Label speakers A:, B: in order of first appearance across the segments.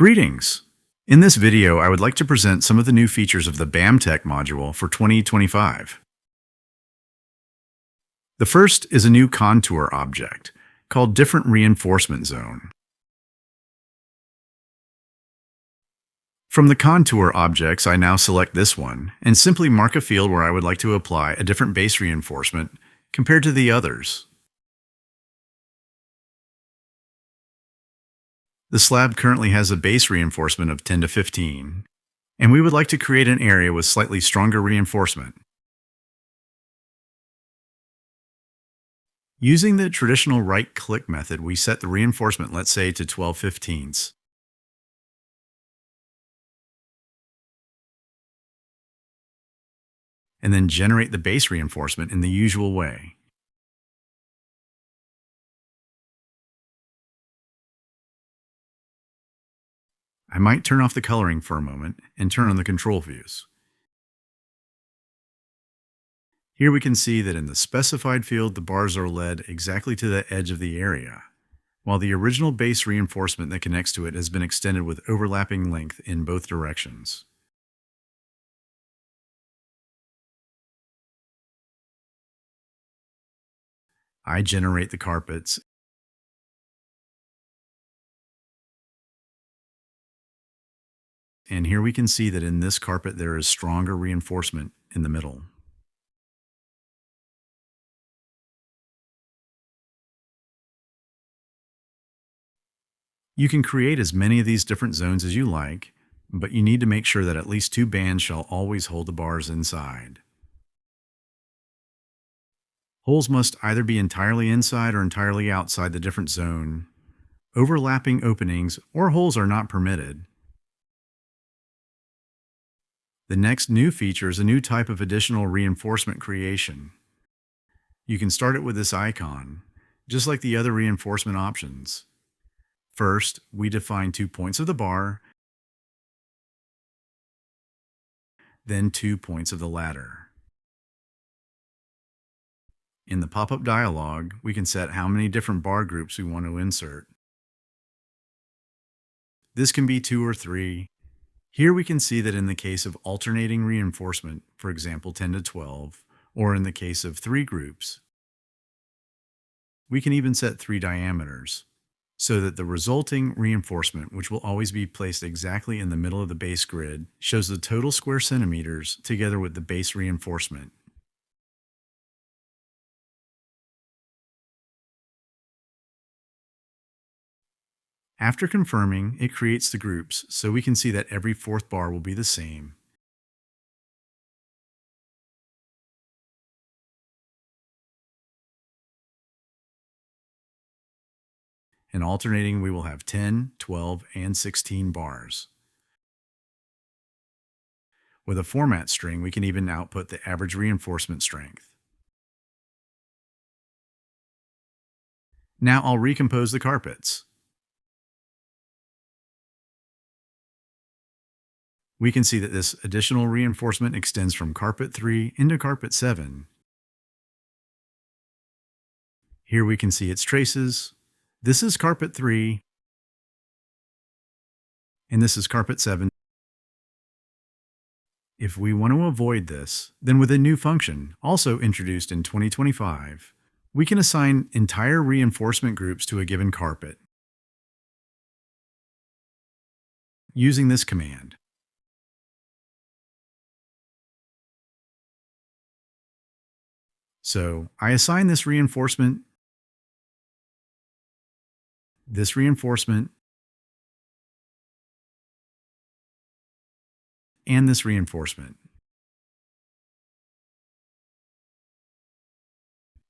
A: Greetings! In this video, I would like to present some of the new features of the BAMTEC module for 2025. The first is a new contour object called Different Reinforcement Zone. From the contour objects, I now select this one and simply mark a field where I would like to apply a different base reinforcement compared to the others. The slab currently has a base reinforcement of 10 to 15, and we would like to create an area with slightly stronger reinforcement. Using the traditional right-click method, we set the reinforcement, let's say, to 12/15. And then generate the base reinforcement in the usual way. I might turn off the coloring for a moment and turn on the control views. Here we can see that in the specified field, the bars are led exactly to the edge of the area, while the original base reinforcement that connects to it has been extended with overlapping length in both directions. I generate the carpets, and here we can see that in this carpet there is stronger reinforcement in the middle. You can create as many of these different zones as you like, but you need to make sure that at least two bands shall always hold the bars inside. Holes must either be entirely inside or entirely outside the different zone. Overlapping openings or holes are not permitted. The next new feature is a new type of additional reinforcement creation. You can start it with this icon, just like the other reinforcement options. First, we define 2 points of the bar, then 2 points of the ladder. In the pop-up dialog, we can set how many different bar groups we want to insert. This can be 2 or 3. Here we can see that in the case of alternating reinforcement, for example 10 to 12, or in the case of 3 groups, we can even set 3 diameters, so that the resulting reinforcement, which will always be placed exactly in the middle of the base grid, shows the total square centimeters together with the base reinforcement. After confirming, it creates the groups, so we can see that every 4th bar will be the same. In alternating, we will have 10, 12, and 16 bars. With a format string, we can even output the average reinforcement strength. Now I'll recompose the carpets. We can see that this additional reinforcement extends from carpet 3 into carpet 7. Here we can see its traces. This is carpet 3, and this is carpet 7. If we want to avoid this, then with a new function, also introduced in 2025, we can assign entire reinforcement groups to a given carpet using this command. So I assign this reinforcement, and this reinforcement.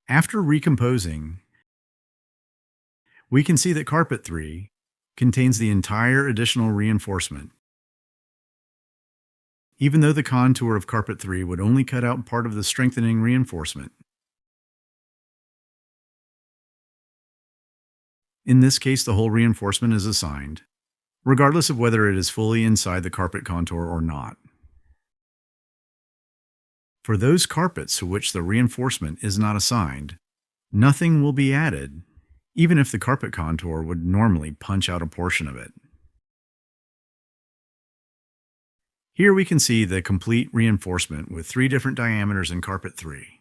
A: After recomposing, we can see that carpet 3 contains the entire additional reinforcement, even though the contour of carpet 3 would only cut out part of the strengthening reinforcement. In this case, the whole reinforcement is assigned, regardless of whether it is fully inside the carpet contour or not. For those carpets to which the reinforcement is not assigned, nothing will be added, even if the carpet contour would normally punch out a portion of it. Here we can see the complete reinforcement with 3 different diameters in carpet 3.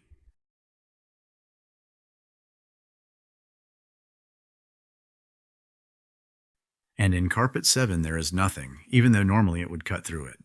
A: And in carpet 7 there is nothing, even though normally it would cut through it.